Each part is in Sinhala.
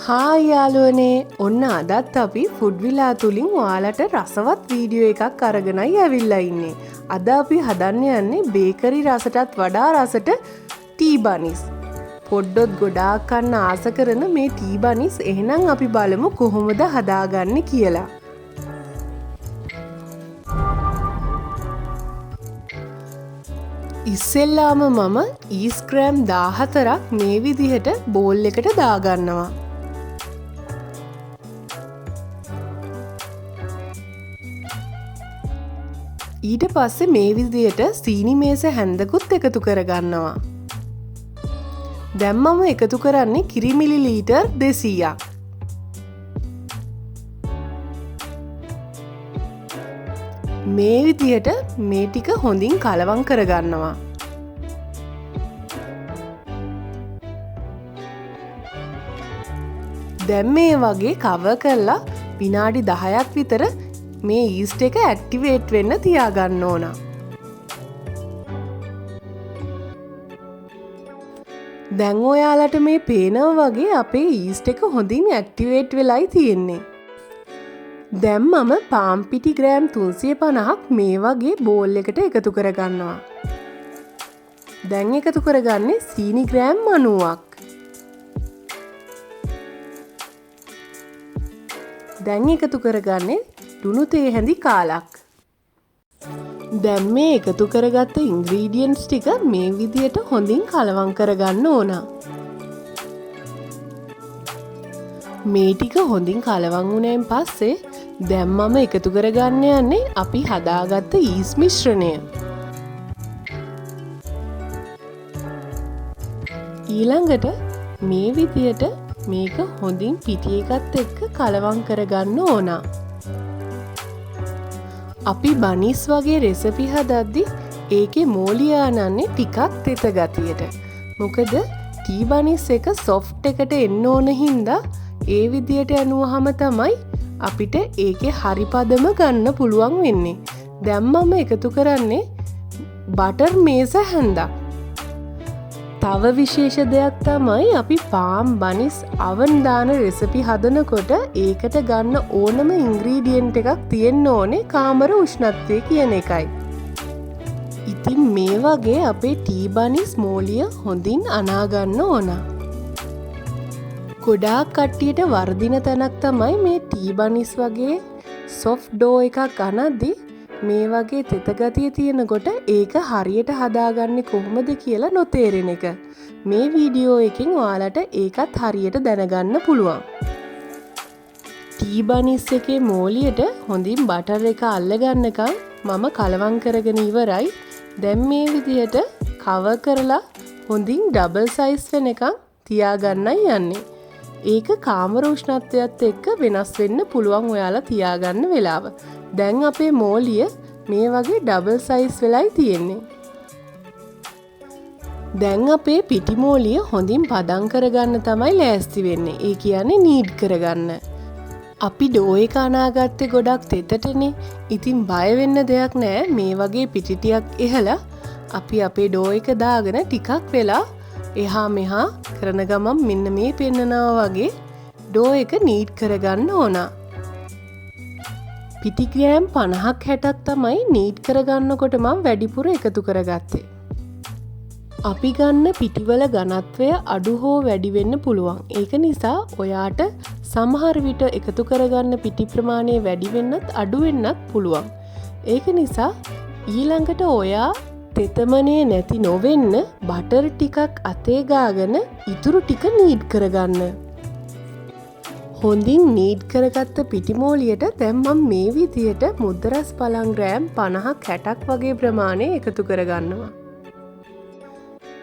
හායි යාළුවනේ ඔන්න අදත් අපි ෆුඩ් විලා තුලින් ඔයාලට රසවත් වීඩියෝ එකක් අරගෙනයි ඇවිල්ලා ඉන්නේ. අද අපි හදන්න යන්නේ බේකරි රසටත් වඩා රසට ටී බනිස්. පොඩ්ඩොත් ගොඩාක් කන්න ආස කරන මේ ටී බනිස් එහෙනම් අපි බලමු කොහොමද හදාගන්නේ කියලා. ඉස්සෙල්ලාම මම ඊස් ග්‍රෑම් 14ක් මේ විදිහට බෝල් එකට දාගන්නවා. ඊට පස්සේ මේ විදිහට සීනි මේස හැන්දකුත් එකතු කරගන්නවා. දැන් මම එකතු කරන්නේ කිරි මිලිලීටර් 200ක්. මේ විදිහට මේ ටික හොඳින් කලවම් කරගන්නවා. දැන් මේ වගේ කවර් කරලා විනාඩි 10ක් විතර මේ ඊස්ට් එක ඇක්ටිවේට් වෙන්න තියාගන්න ඕන. දැන් ඔයාලට මේ පේනවා වගේ අපේ ඊස්ට් එක හොඳින් ඇක්ටිවේට් වෙලයි තියෙන්නේ. දැන් මම පාන් පිටි ග්‍රෑම් 350ක් මේ වගේ බෝල් එකට එකතු කරගන්නවා. දැන් එකතු කරගන්නේ සීනි ග්‍රෑම් 90ක්. දැන් එකතු කරගන්නේ ලුණු තේ හැඳි කාලක්. දැන් මේ එකතු කරගත්ත ඉන්ග්‍රීඩියන්ට්ස් ටික මේ විදියට හොඳින් කලවම් කරගන්න ඕන. මේ ටික හොඳින් කලවම් වුණාන් පස්සේ දැන් මම එකතු කරගන්න යන්නේ අපි හදාගත්ත ඊස් මිශ්‍රණය. ඊළඟට මේ විදියට මේක හොඳින් පිටි එකත් එක්ක කලවම් කරගන්න ඕන. අපි බනිස් වගේ රෙසිපි හදද්දි ඒකේ මෝලියානන්නේ ටිකක් තෙත ගතියට. මොකද ටී බනිස් එක සොෆ්ට් එකට එන්න ඕන හින්දා ඒ විදියට යනුවාම තමයි අපිට ඒකේ හරි පදම ගන්න පුළුවන් වෙන්නේ. දැන් මම එකතු කරන්නේ බටර් මේස හැන්දක්. තව විශේෂ දෙයක් තමයි අපි පාන් බනිස් oven දාන රෙසිපි හදනකොට ඒකට ගන්න ඕනම ඉන්ග්‍රීඩියන්ට් එකක් තියෙන්න ඕනේ කාමර උෂ්ණත්වය කියන එකයි. ඉතින් මේ වගේ අපේ ටී බනිස් මෝලිය හොඳින් අනා ගන්න ඕන. ගොඩාක් කට්ටියට වර්ධින තැනක් තමයි මේ ටී බනිස් වගේ සොෆ්ට් ඩෝ එකක් අනද්දි මේ වගේ තෙත ගතිය තියෙනකොට ඒක හරියට හදාගන්නේ කොහොමද කියලා නොතේරෙන එක. මේ වීඩියෝ එකෙන් ඔයාලට ඒකත් හරියට දැනගන්න පුළුවන්. ටී බනිස් එකේ මෝලියට හොඳින් බටර් එක අල්ලගන්නකම් මම කලවම් කරගෙන ඉවරයි. දැන් මේ විදිහට කවර් කරලා හොඳින් ඩබල් සයිස් වෙනකම් තියාගන්නයි යන්නේ. ඒක කාමර උෂ්ණත්වයත් එක්ක වෙනස් වෙන්න පුළුවන් ඔයාලා තියාගන්න වෙලාව. දැන් අපේ මෝලිය මේ වගේ ඩබල් සයිස් වෙලයි තියෙන්නේ. දැන් අපේ පිටි මෝලිය හොඳින් පදම් කරගන්න තමයි ලෑස්ති වෙන්නේ. ඒ කියන්නේ නීඩ් කරගන්න. අපි ඩෝ එක අනාගත්තේ ගොඩක් තෙතටනේ. ඉතින් බය වෙන්න දෙයක් නෑ. මේ වගේ පිටි ටිකක් එහලා අපි අපේ ඩෝ එක දාගෙන ටිකක් වෙලා එහා මෙහා කරන ගමන් මෙන්න මේ පෙන්නනවා වගේ ඩෝ එක නීඩ් කරගන්න ඕන. පිටි ග්‍රෑම් 50ක් 60ක් තමයි නීඩ් කරගන්නකොට මම වැඩිපුර එකතු කරගත්තේ. අපි ගන්න පිටිවල ඝනත්වය අඩු හෝ වැඩි වෙන්න පුළුවන්. ඒක නිසා ඔයාට සමහර විට එකතු කරගන්න පිටි ප්‍රමාණය වැඩි වෙන්නත් අඩු වෙන්නත් පුළුවන්. ඒක නිසා ඊළඟට ඔයා තෙතමනේ නැති නොවෙන්න බටර් ටිකක් අතේ ගාගෙන ඉතුරු ටික නීඩ් කරගන්න. හොඳින් නීඩ් කරගත්ත පිටි මෝලියට දැන් මම මේ විදියට මුද්දරස් පලං ග්‍රෑම් 50ක් 60ක් වගේ ප්‍රමාණය එකතු කරගන්නවා.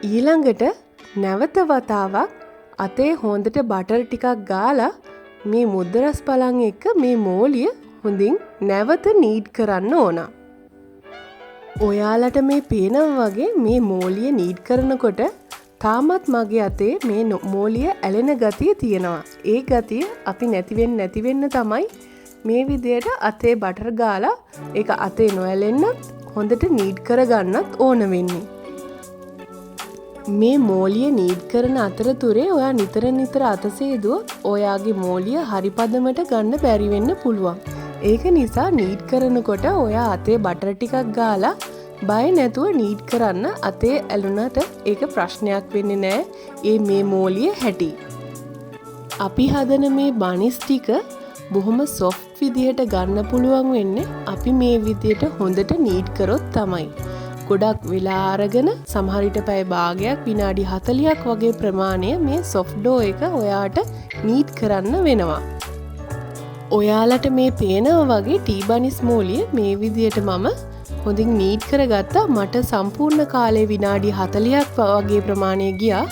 ඊළඟට නැවත වතාවක් අතේ හොඳට බටර් ටිකක් ගාලා මේ මුද්දරස් පලං එක්ක මේ මෝලිය හොඳින් නැවත නීඩ් කරන්න ඕන. ඔයාලට මේ පේනවා වගේ මේ මෝලිය නීඩ් කරනකොට තාමත් මගේ අතේ මේ මෝලිය ඇලෙන ගතිය තියෙනවා. ඒ ගතිය අපි නැති වෙන්න තමයි මේ විදියට අතේ බටර් ගාලා ඒක අතේ නොඇලෙන්නත් හොඳට නීඩ් කරගන්නත් ඕන වෙන්නේ. මේ මෝලිය නීඩ් කරන අතරතුරේ ඔයා නිතර අතසේදුවොත් ඔයාගේ මෝලිය හරි පදමට ගන්න බැරි වෙන්න පුළුවන්. ඒක නිසා නීඩ් කරනකොට ඔයා අතේ බටර් ටිකක් ගාලා බය නැතුව නීඩ් කරන්න. අතේ ඇලුනට ඒක ප්‍රශ්නයක් වෙන්නේ නැහැ. මේ මෝලිය හැටි. අපි හදන මේ බනිස් ටික බොහොම සොෆ්ට් විදිහට ගන්න පුළුවන් වෙන්නේ අපි මේ විදිහට හොඳට නීඩ් කරොත් තමයි. ගොඩක් වෙලා අරගෙන සමහර විට පැය භාගයක් විනාඩි 40ක් වගේ ප්‍රමාණය මේ සොෆ්ට් ඩෝ එක ඔයාට නීඩ් කරන්න වෙනවා. ඔයාලට මේ පේනවා වගේ ටී බනිස් මෝලිය මේ විදිහට මම හොඳින් නීඩ් කරගත්තා. මට සම්පූර්ණ කාලේ විනාඩි 40ක් වගේ ප්‍රමාණය ගියා.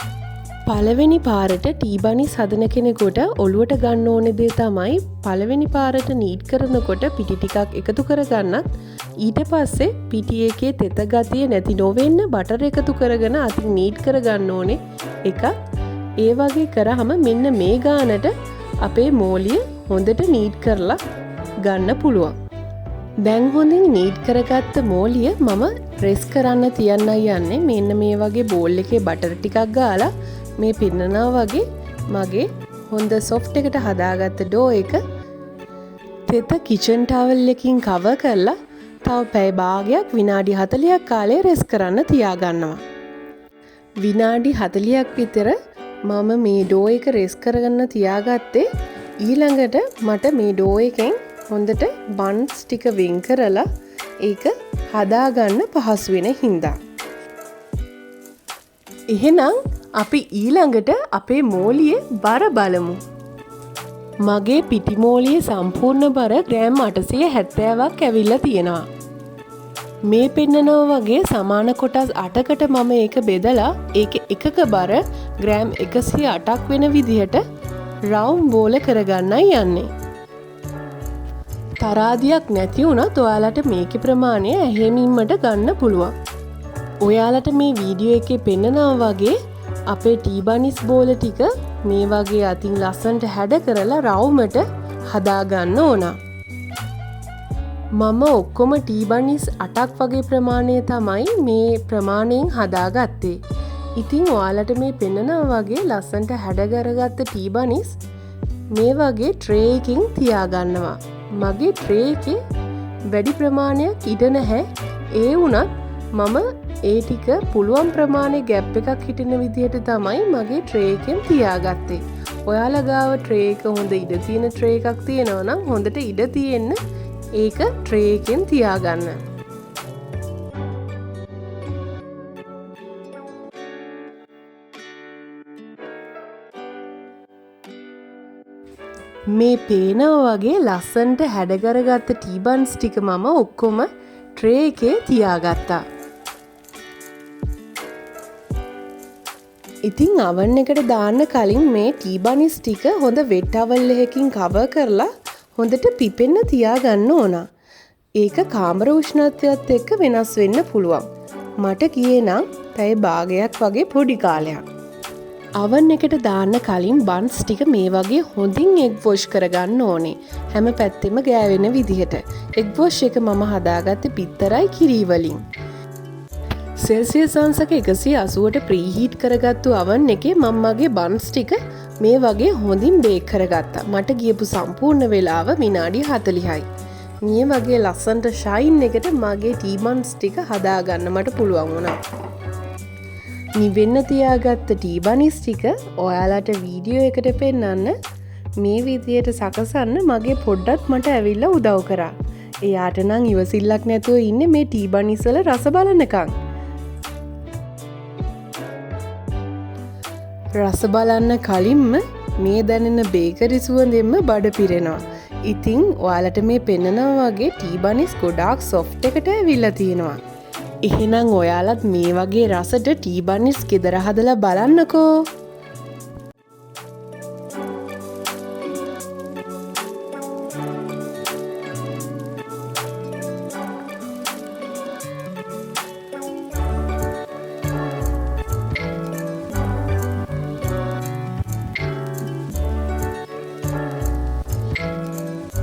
පළවෙනි පාරට ටී බනිස් හදන කෙනෙකුට ඔළුවට ගන්න ඕනේ දේ තමයි පළවෙනි පාරට නීඩ් කරනකොට පිටි ටිකක් එකතු කරගන්නත් ඊට පස්සේ පිටි එකේ තෙත ගතිය නැති නොවෙන්න බටර් එකතු කරගෙන අතින් නීඩ් කරගන්න ඕනේ එක. ඒ වගේ කරාම මෙන්න මේ ගානට අපේ මෝලිය හොඳට නීඩ් කරලා ගන්න පුළුවන්. දැන් හොඳින් නීඩ් කරගත්ත මෝලිය මම රෙස් කරන්න තියන්නයි යන්නේ. මෙන්න මේ වගේ බෝල් එකේ බටර් ටිකක් ගාලා මේ පින්නනා වගේ මගේ හොඳ සොෆ්ට් එකට හදාගත්ත ඩෝ එක තෙත කිචන් ටවල් එකකින් කවර් කරලා තව පැය භාගයක් විනාඩි 40ක් කාලේ රෙස් කරන්න තියාගන්නවා. විනාඩි 40ක් විතර මම මේ ඩෝ එක රෙස් කරගන්න තියාගත්තේ. ඊළඟට මට මේ ඩෝ එකෙන් හොඳට බන්ස් ටික වෙන් කරලා ඒක හදාගන්න පහසු වෙන හින්දා. එහෙනම් අපි ඊළඟට අපේ මෝලියේ බර බලමු. මගේ පිටි මෝලියේ සම්පූර්ණ බර ග්‍රෑම් 870ක් ඇවිල්ලා තියෙනවා. මේ පෙන්නනවා වගේ සමාන කොටස් 8කට මම ඒක බෙදලා ඒකේ එකක බර ග්‍රෑම් 108ක් වෙන විදිහට රවුන්ඩ් බෝල කරගන්නයි යන්නේ. තරාදියක් නැති වුණත් ඔයාලට මේකේ ප්‍රමාණය එහෙමින්මට ගන්න පුළුවන්. ඔයාලට මේ වීඩියෝ එකේ පෙන්නනවා වගේ අපේ ටී බනිස් බෝල ටික මේ වගේ අතින් ලස්සනට හැඩ කරලා රවුමට හදාගන්න ඕන. මම ඔක්කොම ටී බනිස් 8ක් වගේ ප්‍රමාණය තමයි මේ ප්‍රමාණයෙන් හදාගත්තේ. ඉතින් ඔයාලට මේ පෙන්නනවා වගේ ලස්සනට හැඩ කරගත්ත ටී බනිස් මේ වගේ ට්‍රේ එකකින් තියාගන්නවා. මගේ ට්‍රේ එකේ වැඩි ප්‍රමාණයක් ඉඩ නැහැ. ඒ වුණත් මම ඒ ටික පුළුවන් ප්‍රමාණය ගැප් එකක් හිටින විදිහට තමයි මගේ ට්‍රේ එකෙන් තියාගත්තේ. ඔයාලා ගාව ට්‍රේ එක හොඳ ඉඩ තියෙන ට්‍රේ එකක් තියෙනවා නම් හොඳට ඉඩ තියෙන්න ඒක ට්‍රේ එකෙන් තියාගන්න. මේ පේනවා වගේ ලස්සනට හැඩ කරගත්ත ටී බන්ස් ටික මම ඔක්කොම ට්‍රේ එකේ තියාගත්තා. ඉතින් අවන් එකට දාන්න කලින් මේ ටී බනිස් ටික හොඳ වෙට් ටවල් එකකින් කවර් කරලා හොඳට පිපෙන්න තියාගන්න ඕන. ඒක කාමර උෂ්ණත්වයත් එක්ක වෙනස් වෙන්න පුළුවන්. මට ගියේ නම් පැය භාගයක් වගේ පොඩි කාලයක්. අවන් එකට දාන්න කලින් බන්ස් ටික මේ වගේ හොඳින් එග් වොෂ් කරගන්න ඕනේ. හැම පැත්තෙම ගෑවෙන විදිහට. එග් වොෂ් එක මම හදාගත්තේ පිත්තරයි කිරි වලින්. සෙල්සියස් අංශක 180ට ප්‍රීහීට් කරගත්තු අවන් එකේ මම මගේ බන්ස් ටික මේ වගේ හොඳින් බේක් කරගත්තා. මට ගියපු සම්පූර්ණ වෙලාව විනාඩි 40යි. මේ වගේ ලස්සනට ෂයින් එකට මගේ ටී බන්ස් ටික හදාගන්න මට පුළුවන් වුණා. නිවෙන්න තියාගත්ත ටී බනිස් ටික ඔයාලට වීඩියෝ එකට පෙන්නන්න මේ විදියට සකසන්න මගේ පොඩ්ඩත් මට ඇවිල්ලා උදව් කරා. එයාට නම් ඉවසිල්ලක් නැතුව ඉන්නේ මේ ටී බනිස් වල රස බලනකම්. රස බලන්න කලින්ම මේ දැනෙන බේකරි සුවඳෙන්ම බඩ පිරෙනවා. ඉතින් ඔයාලට මේ පෙන්නනවා වගේ ටී බනිස් ගොඩාක් සොෆ්ට් එකට ඇවිල්ලා තියෙනවා. එහෙනම් ඔයාලත් මේ වගේ රසට ටී බනිස් ගෙදර හදලා බලන්නකෝ.